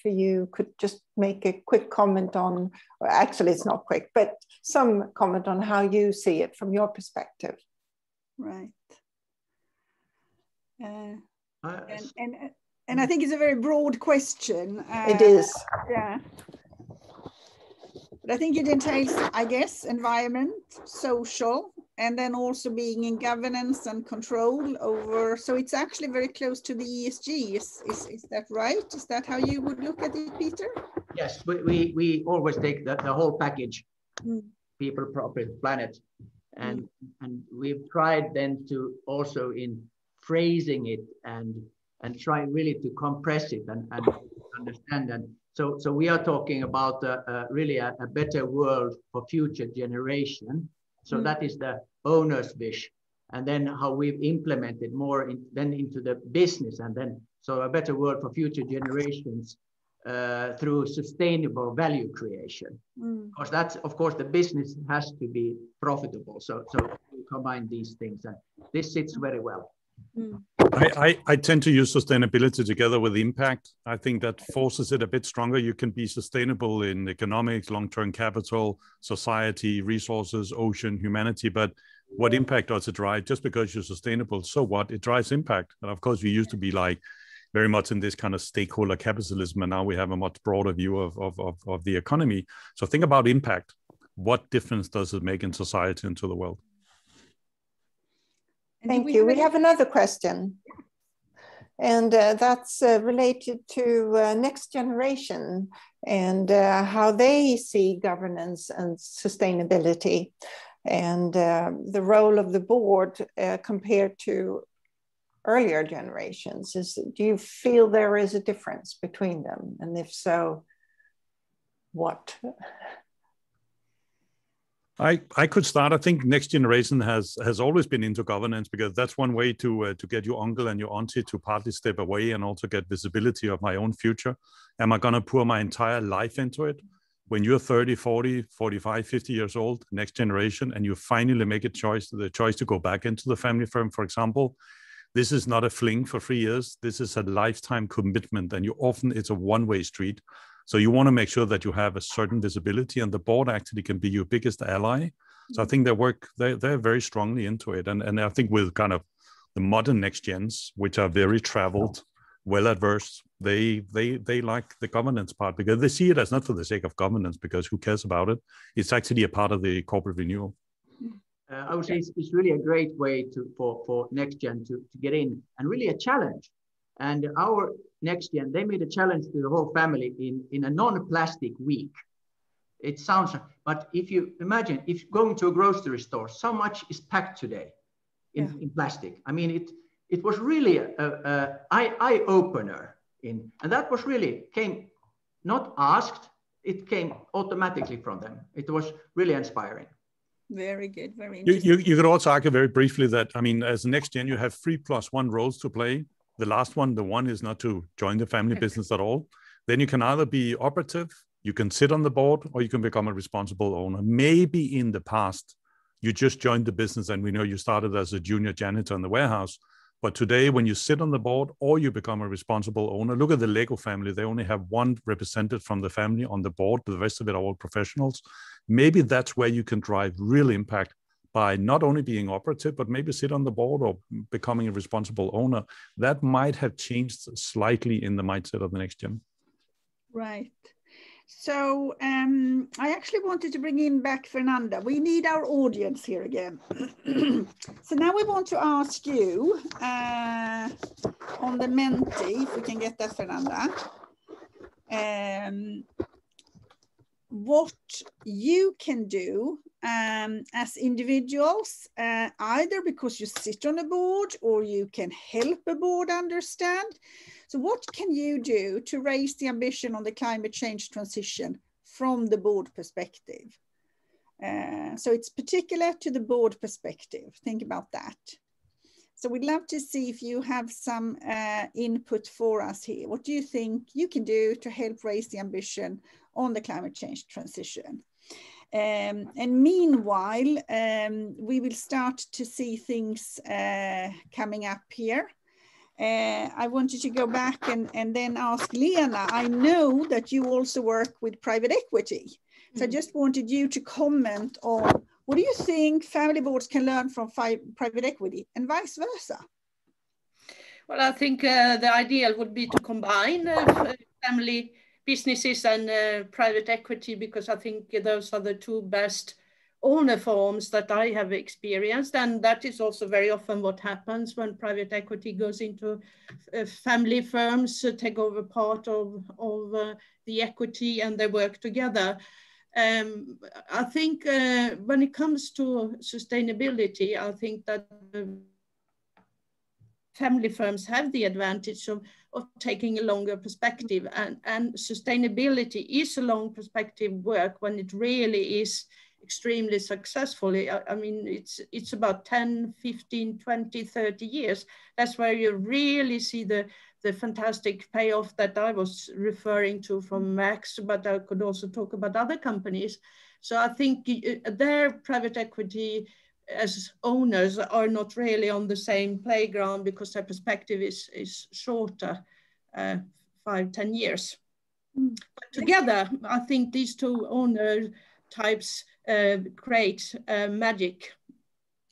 you could just make a quick comment on, or actually it's not quick, but some comment on how you see it from your perspective. Right. And I think it's a very broad question. It is. Yeah. But I think it entails, I guess, environment, social, and then also being in governance and control over. So it's actually very close to the ESG. Is that right? Is that how you would look at it, Peter? Yes, we always take the whole package, people, profit, planet. And we've tried then to also in phrasing it and try really to compress it and understand. And so we are talking about really a better world for future generation. So that is the owner's wish. And then how we've implemented more then into the business, and then so a better world for future generations through sustainable value creation. Because that's, of course, the business has to be profitable. So we combine these things, and this sits very well. I tend to use sustainability together with impact. I think that forces it a bit stronger. You can be sustainable in economics, long-term capital, society, resources, ocean, humanity, but what impact does it drive? Just because you're sustainable, so what? It drives impact. And of course, we used to be like very much in this kind of stakeholder capitalism, and now we have a much broader view of the economy. So think about impact. What difference does it make in society and to the world? Thank you. We have another question, and that's related to next generation and how they see governance and sustainability, and the role of the board compared to earlier generations. Do you feel there is a difference between them? And if so, what? I could start. I think next generation has always been into governance, because that's one way to get your uncle and your auntie to partly step away and also get visibility of my own future. Am I going to pour my entire life into it? When you're 30, 40, 45, 50 years old, next generation, and you finally make the choice to go back into the family firm, for example, this is not a fling for 3 years. This is a lifetime commitment, and it's a one-way street. So you want to make sure that you have a certain visibility, and the board actually can be your biggest ally. So I think they're very strongly into it. And I think with kind of the modern next gens, which are very traveled, well adverse, they like the governance part, because they see it as not for the sake of governance, because who cares about it? It's actually a part of the corporate renewal. I would say it's really a great way for next gen to get in, and really a challenge. And our next gen, they made a challenge to the whole family in a non-plastic week. It sounds, but if you imagine, if going to a grocery store, so much is packed today in plastic. I mean, it was really a eye-opener and that was really came not asked, it came automatically from them. It was really inspiring. Very good, very interesting. You could also argue very briefly that, I mean, as next gen, you have 3+1 roles to play. The last one, the one is not to join the family business at all. Then you can either be operative, you can sit on the board, or you can become a responsible owner. Maybe in the past, you just joined the business and we know you started as a junior janitor in the warehouse. But today, when you sit on the board or you become a responsible owner, look at the Lego family. They only have one representative from the family on the board. The rest of it are all professionals. Maybe that's where you can drive real impact by not only being operative, but maybe sit on the board or becoming a responsible owner. That might have changed slightly in the mindset of the next gen. Right. So I actually wanted to bring in back Fernanda. We need our audience here again. So now we want to ask you on the Menti, if we can get that, Fernanda, what you can do as individuals, either because you sit on a board or you can help a board understand. So what can you do to raise the ambition on the climate change transition from the board perspective? So it's particular to the board perspective. Think about that. So we'd love to see if you have some input for us here. What do you think you can do to help raise the ambition on the climate change transition? And meanwhile, we will start to see things coming up here. I wanted to go back and then ask Lena. I know that you also work with private equity. So I just wanted you to comment on, what do you think family boards can learn from private equity and vice versa? Well, I think the ideal would be to combine family businesses and private equity, because I think those are the two best owner forms that I have experienced. And that is also very often what happens when private equity goes into family firms, take over part of the equity, and they work together. I think when it comes to sustainability, I think that family firms have the advantage of taking a longer perspective, and sustainability is a long perspective work when it really is extremely successful. I mean, it's about 10, 15, 20, 30 years. That's where you really see the fantastic payoff that I was referring to from Max, but I could also talk about other companies. So I think their private equity as owners are not really on the same playground, because their perspective is shorter, 5-10 years. But together, I think these two owner types create magic.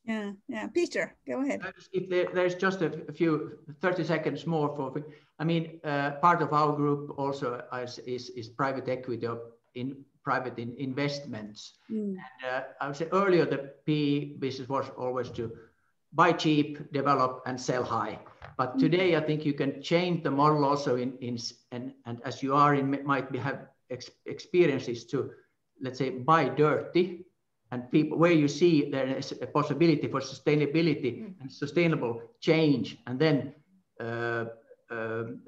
Yeah, Peter, go ahead. If there's just a few 30 seconds more for, I mean, part of our group also is private equity in private investments. And I would say earlier the PE business was always to buy cheap, develop and sell high. But today I think you can change the model also and as you are in might have experiences to, let's say, buy dirty, and people where you see there is a possibility for sustainability and sustainable change, and then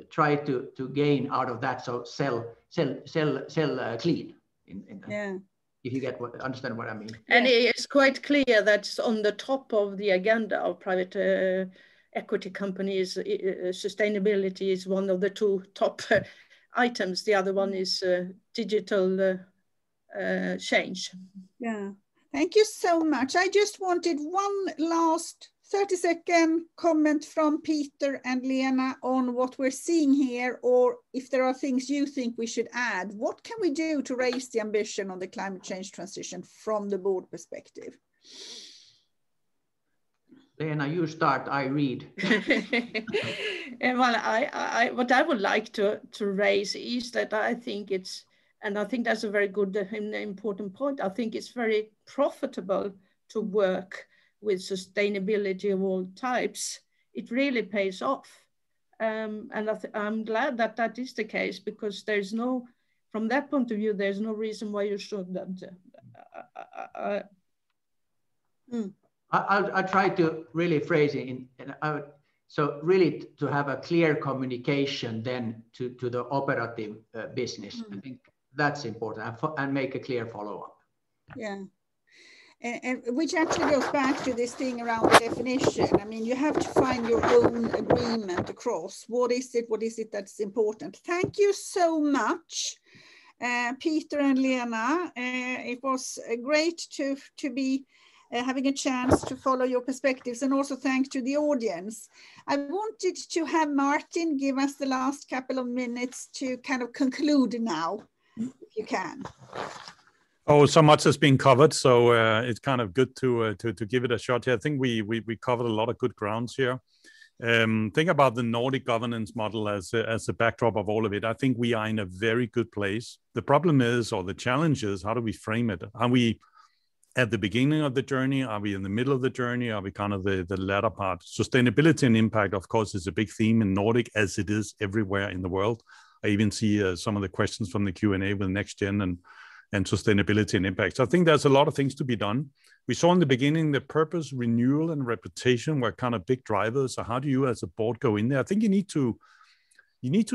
try to gain out of that. So sell clean. If you understand what I mean. And it's quite clear that's on the top of the agenda of private equity companies. Sustainability is one of the two top items. The other one is digital change. Yeah, thank you so much. I just wanted one last 30-second comment from Peter and Lena on what we're seeing here, or if there are things you think we should add. What can we do to raise the ambition on the climate change transition from the board perspective? Lena, you start, I read. Well, what I would like to raise is that I think it's, and I think that's a very good and important point, I think it's very profitable to work with sustainability of all types. It really pays off. And I'm glad that that is the case, because there's no, from that point of view, there's no reason why you shouldn't. I'll try to really phrase it so really to have a clear communication then to the operative business. I think that's important, and make a clear follow-up. Yeah. And which actually goes back to this thing around the definition. I mean, you have to find your own agreement across. What is it that's important? Thank you so much, Peter and Lena. It was great to be having a chance to follow your perspectives, and also thanks to the audience. I wanted to have Martin give us the last couple of minutes to kind of conclude now, if you can. Oh, so much has been covered, so it's kind of good to give it a shot here. I think we covered a lot of good grounds here. Think about the Nordic governance model as a backdrop of all of it. I think we are in a very good place. The problem is, or the challenge is, how do we frame it? Are we at the beginning of the journey? Are we in the middle of the journey? Are we kind of the latter part? Sustainability and impact, of course, is a big theme in Nordic, as it is everywhere in the world. I even see some of the questions from the Q&A with NextGen and sustainability and impact. So I think there's a lot of things to be done. We saw in the beginning that purpose, renewal, and reputation were kind of big drivers. So how do you as a board go in there? I think you need to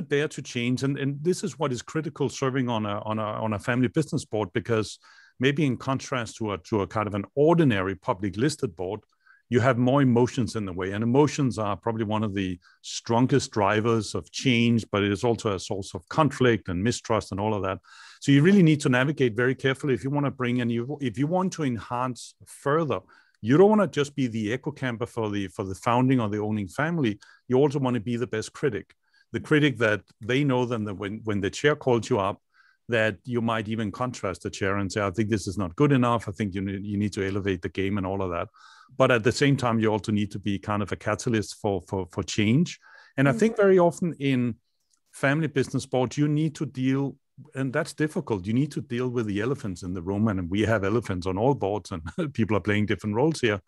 dare to change. And this is what is critical serving on a family business board, because maybe in contrast to a kind of an ordinary public listed board, you have more emotions in the way. And emotions are probably one of the strongest drivers of change, but it is also a source of conflict and mistrust and all of that. So you really need to navigate very carefully if you want to bring in, if you want to enhance further You don't want to just be the echo camper for the founding or the owning family. You also want to be the best critic, the critic that they know then that when the chair calls you up, that you might even contrast the chair and say, I think this is not good enough. I think you need to elevate the game and all of that. But at the same time, you also need to be kind of a catalyst for change. And I think very often in family business boards, you need to deal, and that's difficult. You need to deal with the elephants in the room, and we have elephants on all boards, and people are playing different roles here,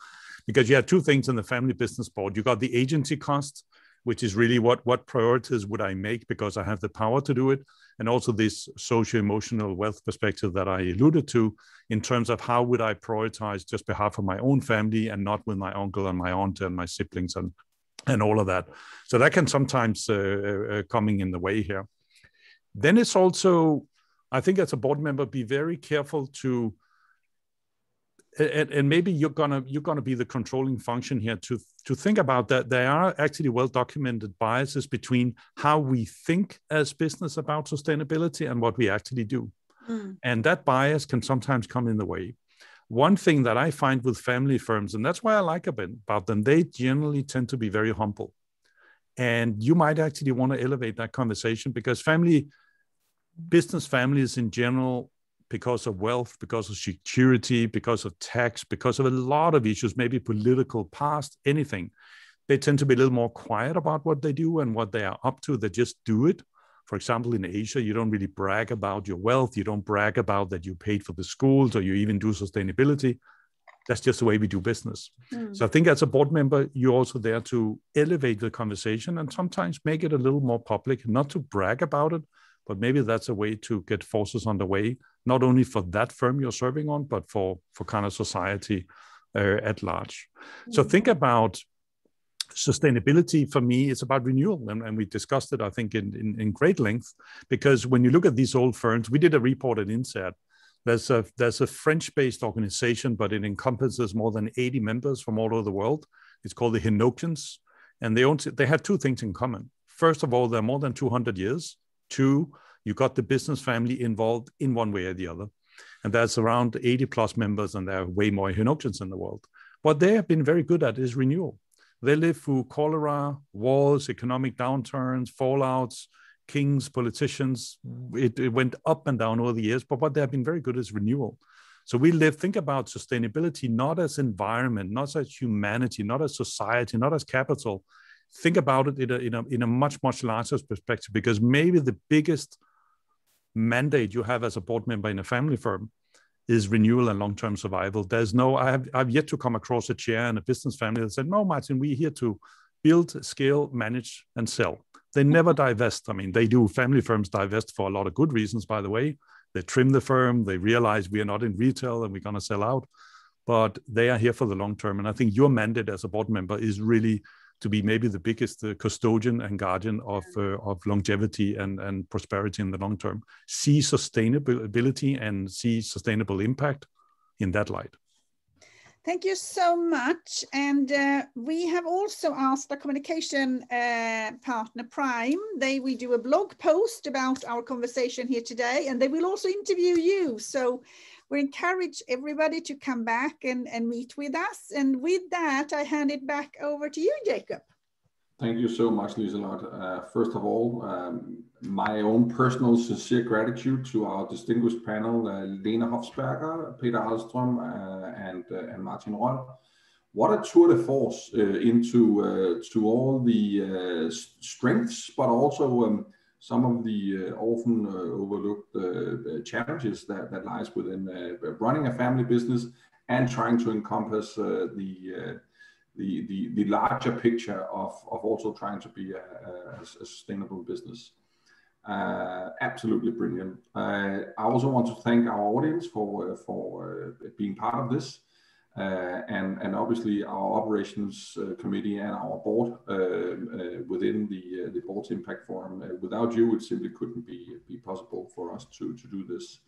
because you have two things in the family business board. You got the agency cost, which is really what priorities would I make because I have the power to do it, and also this socio-emotional wealth perspective that I alluded to in terms of how would I prioritize just behalf of my own family and not with my uncle and my aunt and my siblings and all of that. So that can sometimes coming in the way here. Then it's also, I think as a board member, be very careful to, and maybe you're gonna be the controlling function here to think about that there are actually well-documented biases between how we think as business about sustainability and what we actually do. And that bias can sometimes come in the way. One thing that I find with family firms, and that's why I like about them, they generally tend to be very humble. And you might actually want to elevate that conversation, because business families in general, because of wealth, because of security, because of tax, because of a lot of issues, maybe political past, anything, they tend to be a little more quiet about what they do and what they are up to. They just do it. For example, in Asia, you don't really brag about your wealth. You don't brag about that you paid for the schools or you even do sustainability. That's just the way we do business. So I think as a board member, you're also there to elevate the conversation and sometimes make it a little more public, not to brag about it, but maybe that's a way to get forces underway, not only for that firm you're serving on, but for kind of society at large. So think about sustainability. For me, it's about renewal. And we discussed it, I think, in great length, because when you look at these old firms, we did a report at INSEAD. There's a French-based organization, but it encompasses more than 80 members from all over the world. It's called the Henokians, and they have two things in common. First of all, they're more than 200 years. Two, you got the business family involved in one way or the other. And that's around 80 plus members, and there are way more Henokians in the world. What they have been very good at is renewal. They lived through cholera, wars, economic downturns, fallouts, kings, politicians. It went up and down over the years, but what they have been very good is renewal. So think about sustainability not as environment, not as humanity, not as society, not as capital. Think about it in a much, much larger perspective, because maybe the biggest mandate you have as a board member in a family firm is renewal and long-term survival. I've yet to come across a chair in a business family that said, no, Martin, we're here to build, scale, manage, and sell. They never divest. I mean, they do. Family firms divest for a lot of good reasons, by the way. They trim the firm. They realize we are not in retail and we're going to sell out. But they are here for the long term. And I think your mandate as a board member is really to be maybe the biggest custodian and guardian of longevity and prosperity in the long term. See sustainability and see sustainable impact in that light. Thank you so much. And we have also asked our communication partner Prime. They will do a blog post about our conversation here today, and they will also interview you. So we encourage everybody to come back and meet with us. And with that, I hand it back over to you, Jakob. Thank you so much, Liselotte. First of all, my own personal sincere gratitude to our distinguished panel, Lena Hofsberger, Peter Ahlström, and Martin Røll. What a tour de force into to all the strengths, but also some of the often overlooked challenges that lies within running a family business and trying to encompass the larger picture of also trying to be a sustainable business. Absolutely brilliant. I also want to thank our audience for being part of this, and obviously our operations committee and our board within the board's impact forum. Without you, it simply couldn't be possible for us to do this.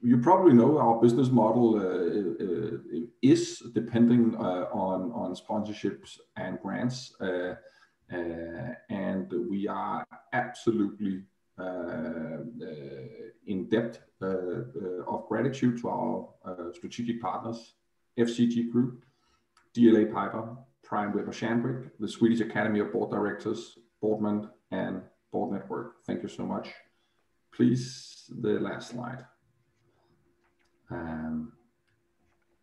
You probably know our business model is depending on sponsorships and grants, and we are absolutely in depth of gratitude to our strategic partners, FCG Group, DLA Piper, Prime Weber Shandwick, the Swedish Academy of Board Directors, Boardman, and Board Network. Thank you so much. Please, the last slide.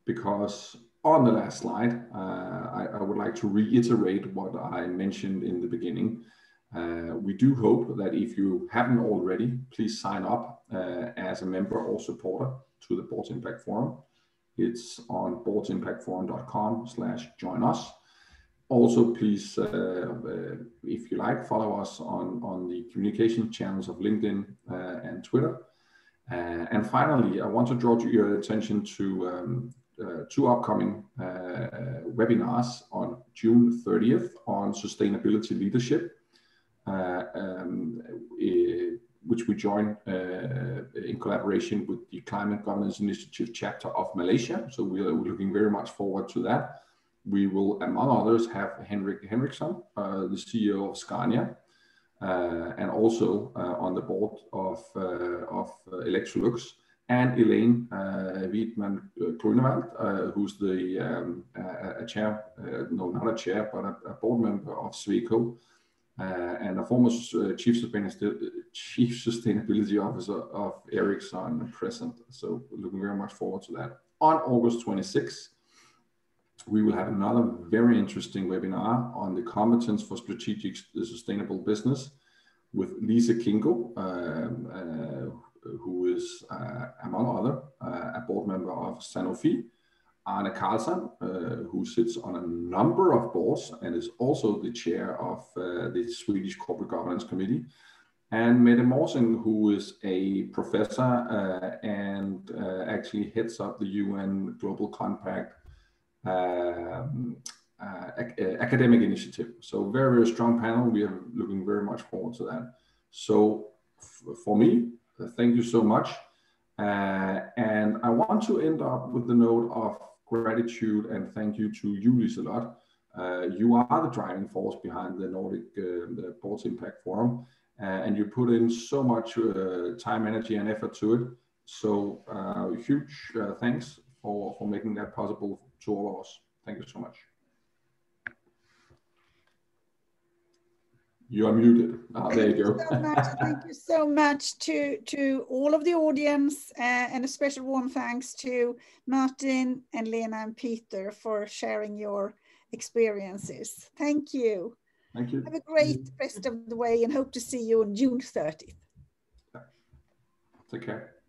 Because on the last slide, I would like to reiterate what I mentioned in the beginning. We do hope that if you haven't already, please sign up as a member or supporter to the Boards Impact Forum. It's on boardsimpactforum.com/join us. Also, please, if you like, follow us on the communication channels of LinkedIn and Twitter. And finally, I want to draw your attention to two upcoming webinars on June 30th on sustainability leadership, which we join in collaboration with the Climate Governance Initiative chapter of Malaysia. So we're looking very much forward to that. We will, among others, have Henrik Henriksson, the CEO of Scania, and also on the board of Electrolux, and Elaine Wiedmann-Grunewald, who's the a board member of Sweco, and a former chief sustainability officer of Ericsson present. So looking very much forward to that. On August 26th, we will have another very interesting webinar on the competence for strategic sustainable business with Lisa Kingo, who is, among other, a board member of Sanofi, Arne Karlsson, who sits on a number of boards and is also the chair of the Swedish Corporate Governance Committee, and Mette Morsing, who is a professor and actually heads up the UN Global Compact academic initiative. So very, very strong panel. We are looking very much forward to that. So for me, thank you so much. And I want to end up with the note of gratitude and thank you to you, Liselotte. You are the driving force behind the Nordic the Boards Impact Forum, and you put in so much time, energy, and effort to it. So huge thanks for making that possible to all of us. Thank you so much. You are muted. There you go. Thank you so much to all of the audience, and a special warm thanks to Martin and Lena and Peter for sharing your experiences. Thank you. Thank you. Have a great rest of the way and hope to see you on June 30th. Take care.